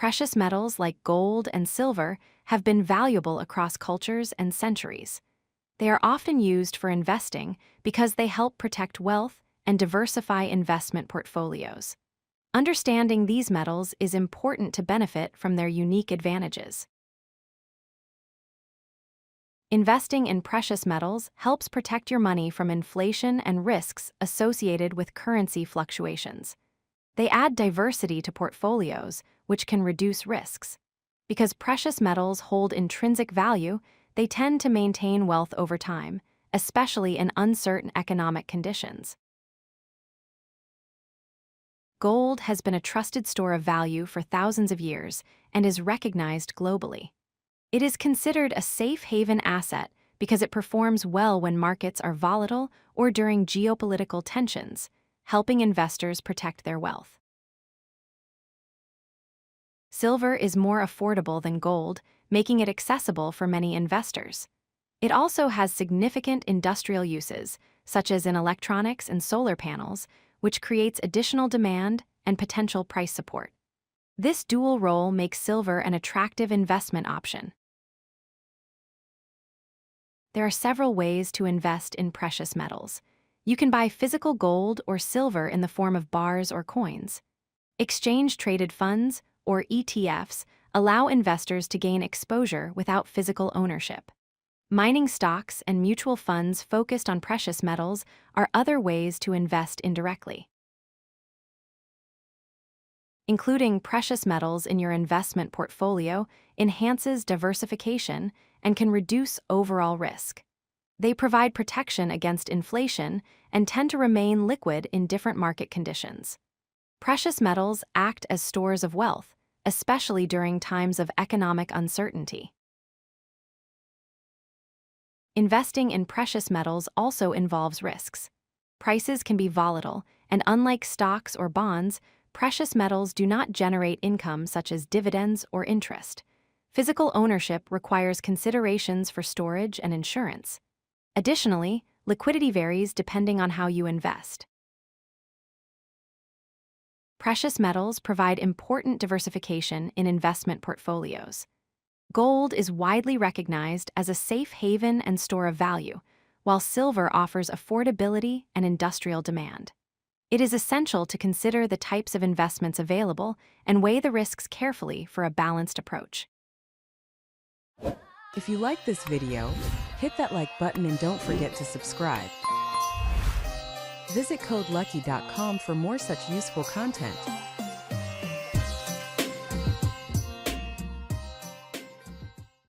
Precious metals like gold and silver have been valuable across cultures and centuries. They are often used for investing because they help protect wealth and diversify investment portfolios. Understanding these metals is important to benefit from their unique advantages. Investing in precious metals helps protect your money from inflation and risks associated with currency fluctuations. They add diversity to portfolios, which can reduce risks. Because precious metals hold intrinsic value, they tend to maintain wealth over time, especially in uncertain economic conditions. Gold has been a trusted store of value for thousands of years and is recognized globally. It is considered a safe haven asset because it performs well when markets are volatile or during geopolitical tensions, helping investors protect their wealth. Silver is more affordable than gold, making it accessible for many investors. It also has significant industrial uses, such as in electronics and solar panels, which creates additional demand and potential price support. This dual role makes silver an attractive investment option. There are several ways to invest in precious metals. You can buy physical gold or silver in the form of bars or coins. Exchange-traded funds, or ETFs, allow investors to gain exposure without physical ownership. Mining stocks and mutual funds focused on precious metals are other ways to invest indirectly. Including precious metals in your investment portfolio enhances diversification and can reduce overall risk. They provide protection against inflation and tend to remain liquid in different market conditions. Precious metals act as stores of wealth, especially during times of economic uncertainty. Investing in precious metals also involves risks. Prices can be volatile, and unlike stocks or bonds, precious metals do not generate income such as dividends or interest. Physical ownership requires considerations for storage and insurance. Additionally, liquidity varies depending on how you invest. Precious metals provide important diversification in investment portfolios. Gold is widely recognized as a safe haven and store of value, while silver offers affordability and industrial demand. It is essential to consider the types of investments available and weigh the risks carefully for a balanced approach. If you like this video, hit that like button and don't forget to subscribe. Visit CodeLucky.com for more such useful content.